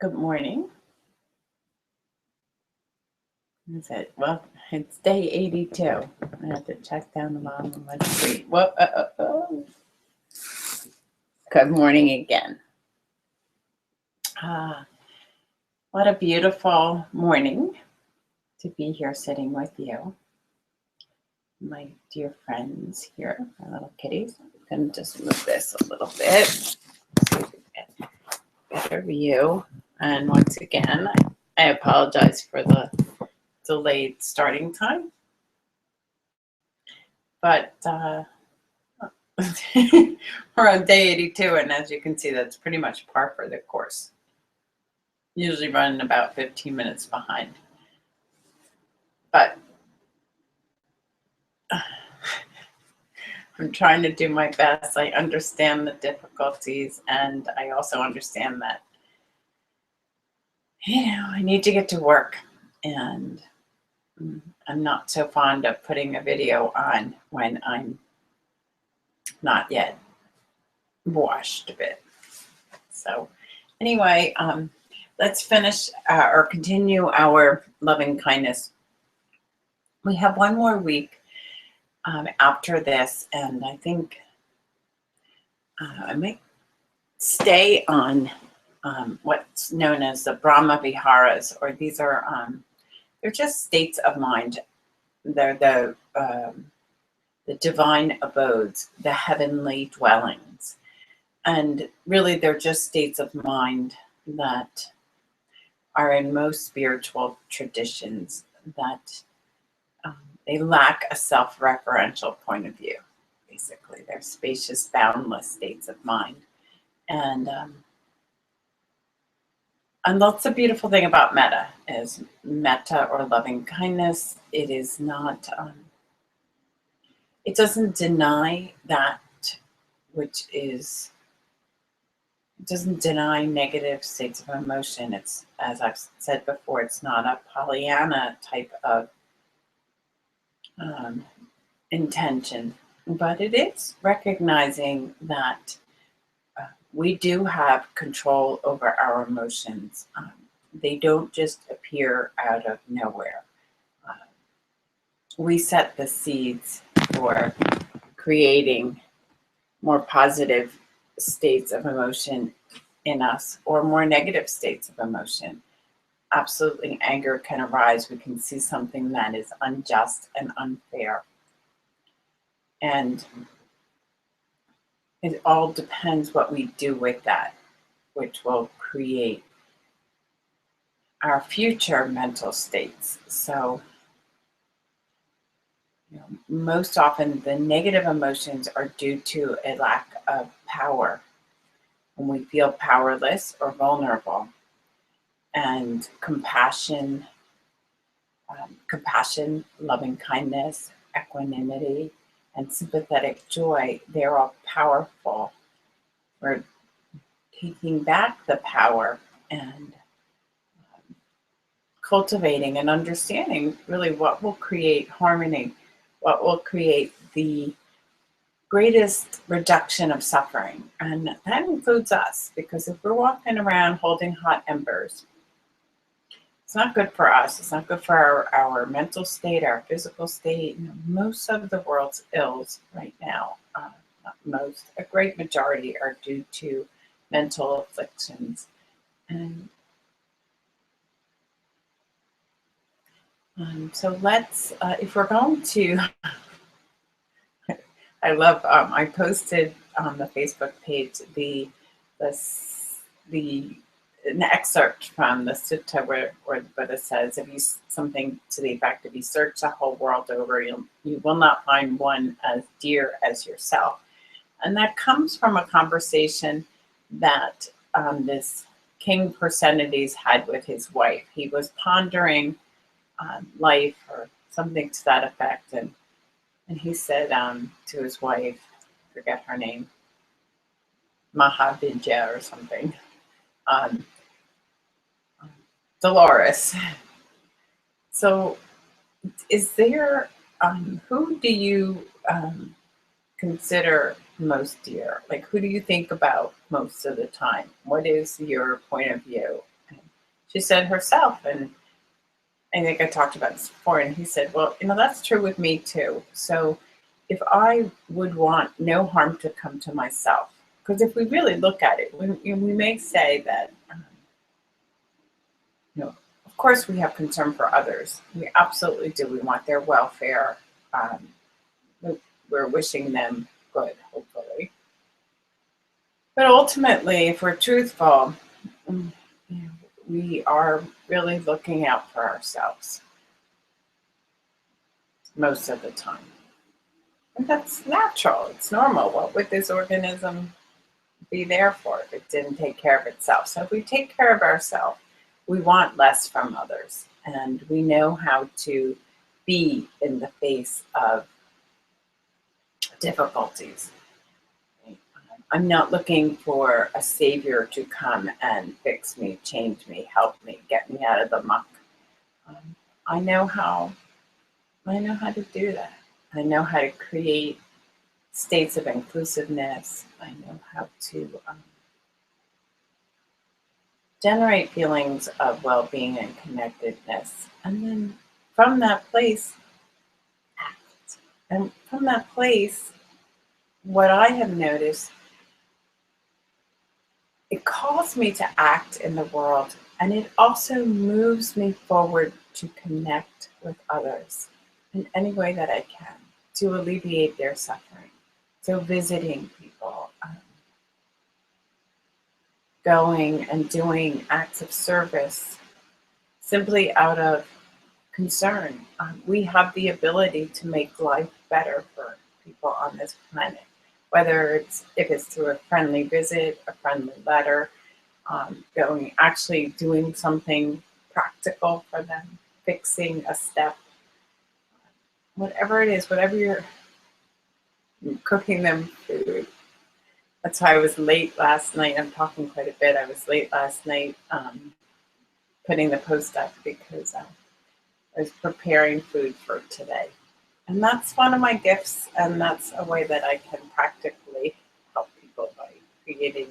Good morning. Is it? Well, it's day 82. I have to check down the bottom of my screen. Whoa, Good morning again. What a beautiful morning to be here sitting with you, my dear friends here, my little kitties. I'm going to just move this a little bit so we get a better view. And once again, I apologize for the delayed starting time. But we're on day 82, and as you can see, that's pretty much par for the course. Usually running about 15 minutes behind. But I'm trying to do my best. I understand the difficulties, and I also understand that, I need to get to work, and I'm not so fond of putting a video on when I'm not yet washed a bit. So anyway, let's finish or continue our loving kindness. We have one more week after this, and I think I might stay on what's known as the Brahma Viharas, or these are they're just states of mind. They're the divine abodes, the heavenly dwellings, and really they're just states of mind that are in most spiritual traditions that they lack a self-referential point of view. Basically, they're spacious, boundless states of mind. And that's the beautiful thing about metta, is metta or loving kindness. It is not, it doesn't deny that which is, it doesn't deny negative states of emotion. It's, as I've said before, it's not a Pollyanna type of intention, but it is recognizing that we do have control over our emotions. They don't just appear out of nowhere. We set the seeds for creating more positive states of emotion in us, or more negative states of emotion. Absolutely, anger can arise. We can see something that is unjust and unfair. And it all depends what we do with that, which will create our future mental states. So, most often the negative emotions are due to a lack of power, when we feel powerless or vulnerable. And compassion, loving kindness, equanimity, and sympathetic joy, they're all powerful. We're taking back the power and cultivating and understanding really what will create harmony, what will create the greatest reduction of suffering. And that includes us, because if we're walking around holding hot embers, it's not good for us. It's not good for our mental state, our physical state. Most of the world's ills right now, not most, a great majority are due to mental afflictions. And so let's, if we're going to, I love, I posted on the Facebook page an excerpt from the sutta where the Buddha says, if you something to the effect, if you search the whole world over, you will not find one as dear as yourself. And that comes from a conversation that this King Persenides had with his wife. He was pondering life or something to that effect, and he said to his wife, forget her name, Mahavijaya or something, Dolores. So is there, who do you consider most dear? Like, who do you think about most of the time? What is your point of view? And she said herself, and I think I talked about this before, and he said, well, that's true with me too. So if I would want no harm to come to myself, because if we really look at it, we may say that, of course we have concern for others. We absolutely do. We want their welfare. Um, we're wishing them good, hopefully. But ultimately, if we're truthful, mm, we are really looking out for ourselves most of the time. And that's natural. It's normal. What would this organism be there for if it didn't take care of itself? So if we take care of ourselves, we want less from others. And we know how to be in the face of difficulties. I'm not looking for a savior to come and fix me, change me, help me, get me out of the muck. Um, I know how. I know how to do that. I know how to create states of inclusiveness. I know how to generate feelings of well-being and connectedness, and then from that place, act. And from that place, what I have noticed, it calls me to act in the world, and it also moves me forward to connect with others in any way that I can to alleviate their suffering. So visiting people, going and doing acts of service simply out of concern. We have the ability to make life better for people on this planet, whether if it's through a friendly visit, a friendly letter, doing something practical for them, fixing a step, whatever it is, whatever you're cooking them food. That's why I was late last night. I'm talking quite a bit. I was late last night putting the post up because I was preparing food for today. And that's one of my gifts, and that's a way that I can practically help people by creating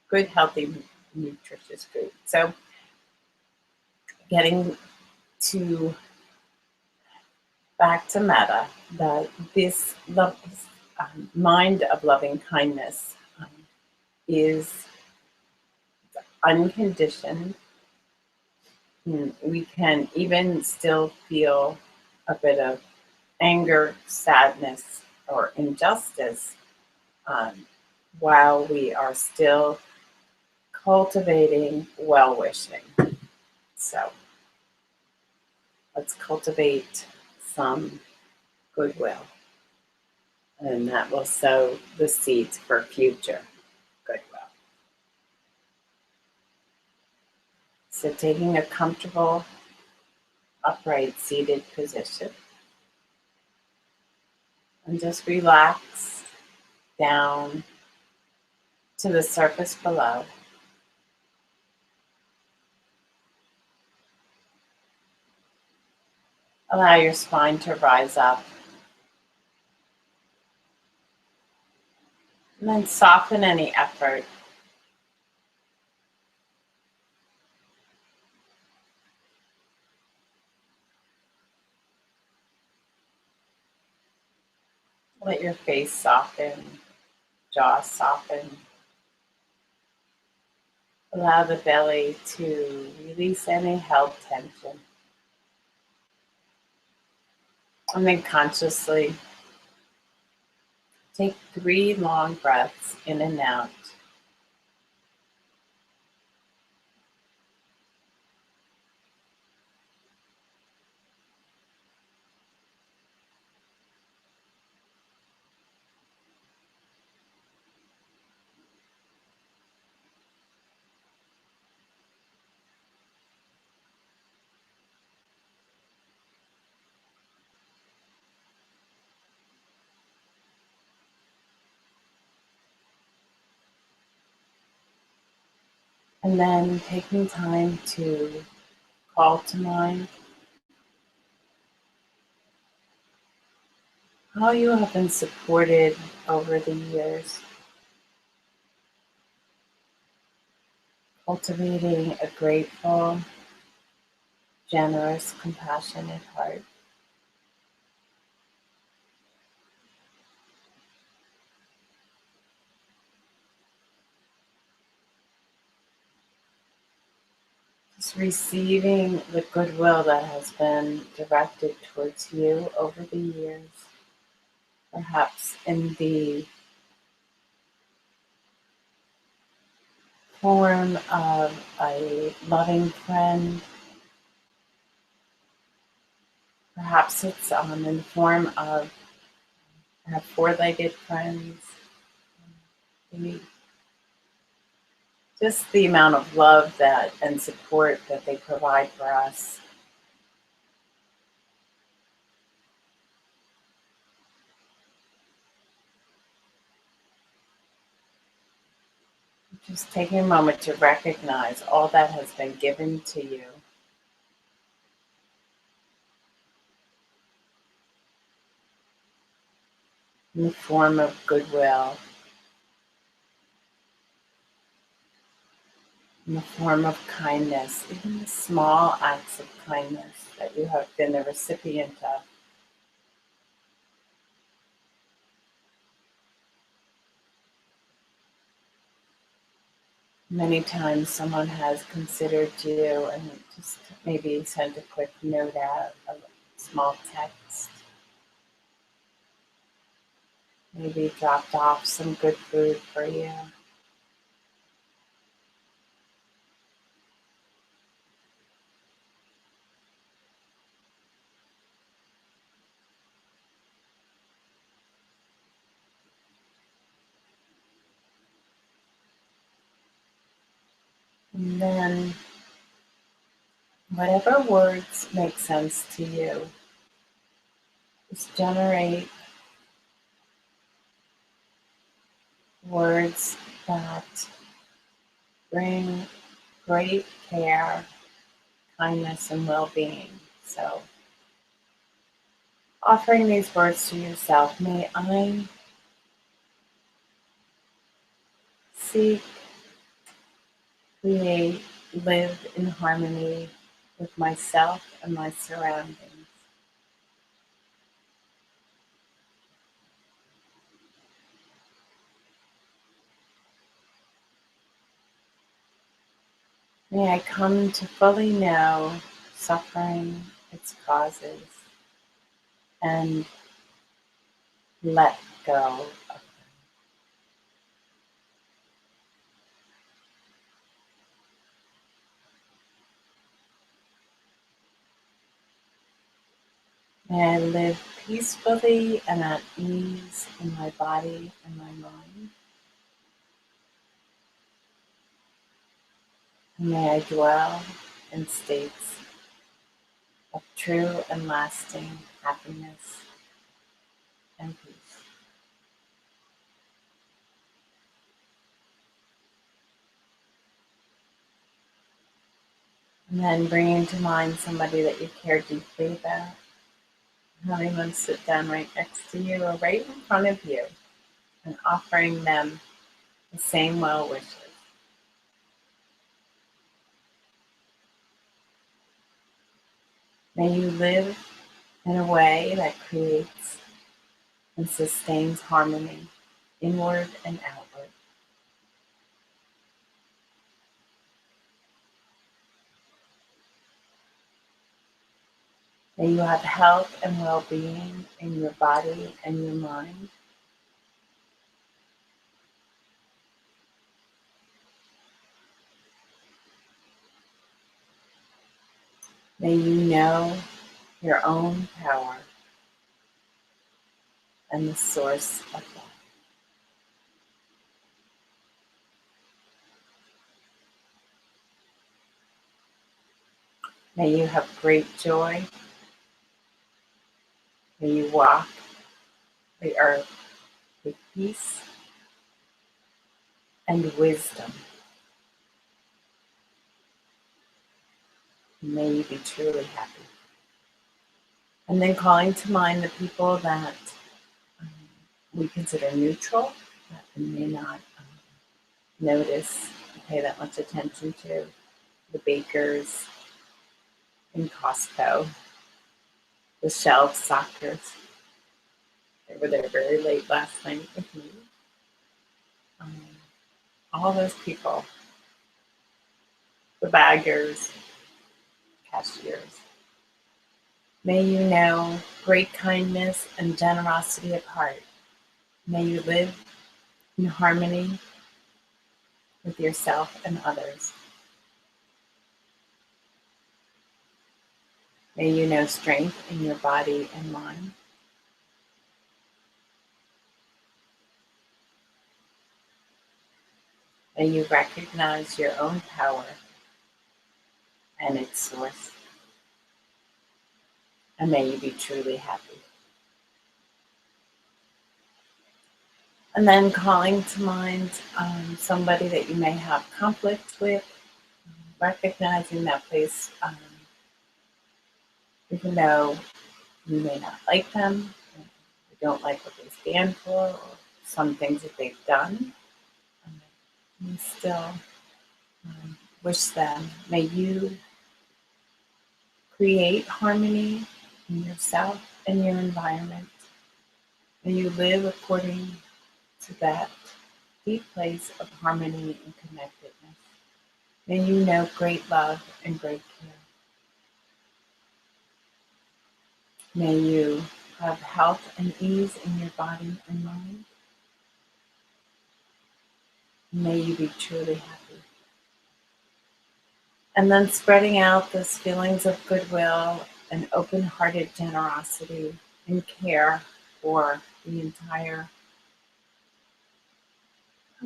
good, healthy, nutritious food. So getting to back to metta, that this mind of loving kindness is unconditioned. We can even still feel a bit of anger, sadness, or injustice while we are still cultivating well wishing. So let's cultivate some goodwill, and that will sow the seeds for future goodwill. So taking a comfortable, upright, seated position, and just relax down to the surface below. Allow your spine to rise up. And then soften any effort. Let your face soften, jaw soften. Allow the belly to release any held tension. And then consciously take 3 long breaths in and out. And then taking time to call to mind how you have been supported over the years. cultivating a grateful, generous, compassionate heart. Just receiving the goodwill that has been directed towards you over the years, perhaps in the form of a loving friend. Perhaps it's in the form of I have four-legged friends. The, just the amount of love that and support that they provide for us. Just taking a moment to recognize all that has been given to you. In the form of goodwill, in the form of kindness, even the small acts of kindness that you have been the recipient of. Many times someone has considered you and just maybe sent a quick note out, a small text, maybe dropped off some good food for you. And then whatever words make sense to you, just generate words that bring great care, kindness, and well-being. So offering these words to yourself, may I seek, create, live in harmony with myself and my surroundings. May I come to fully know suffering, its causes, and let go of. May I live peacefully and at ease in my body and my mind. And may I dwell in states of true and lasting happiness and peace. And then bringing to mind somebody that you care deeply about, having them sit down right next to you or right in front of you and offering them the same well wishes. May you live in a way that creates and sustains harmony inward and outward. May you have health and well-being in your body and your mind. May you know your own power and the source of life. May you have great joy. May you walk the earth with peace and wisdom. May you be truly happy. And then calling to mind the people that we consider neutral, that we may not notice pay that much attention to. The bakers in Costco, the shelf stockers. They were there very late last night with me. Um, all those people, the baggers, cashiers. May you know great kindness and generosity of heart. May you live in harmony with yourself and others. May you know strength in your body and mind. May you recognize your own power and its source. And may you be truly happy. And then calling to mind somebody that you may have conflict with, recognizing that place, even though you may not like them, you don't like what they stand for, or some things that they've done, you still wish them, may you create harmony in yourself and your environment. May you live according to that deep place of harmony and connectedness. May you know great love and great care. May you have health and ease in your body and mind. May you be truly happy. And then spreading out those feelings of goodwill and open-hearted generosity and care for the entire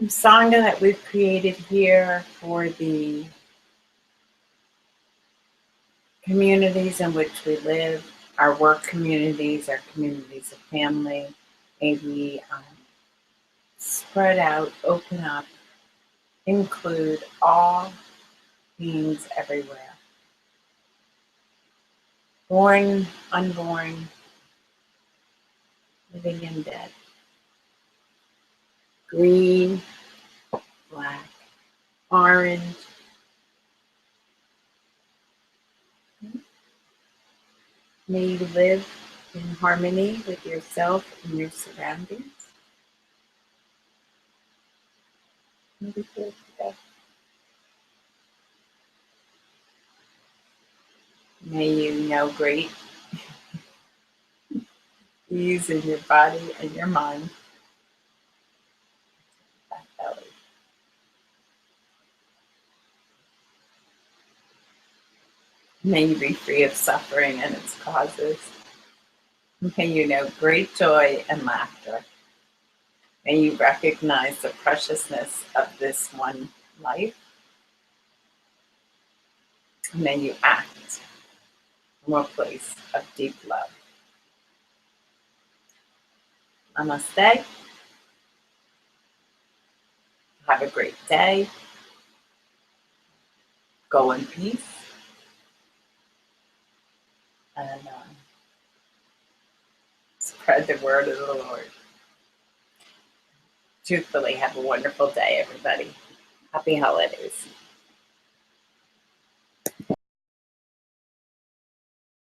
sangha that we've created here, for the communities in which we live, our work communities, our communities of family. May we spread out, open up, include all beings everywhere. Born, unborn, living and dead. Green, black, orange. May you live in harmony with yourself and your surroundings. May you know great ease in your body and your mind. Back belly. May you be free of suffering and its causes. May you know great joy and laughter. May you recognize the preciousness of this one life. May you act from a place of deep love. Namaste. Have a great day. Go in peace. And spread the word of the Lord. Truthfully, have a wonderful day, everybody. Happy holidays.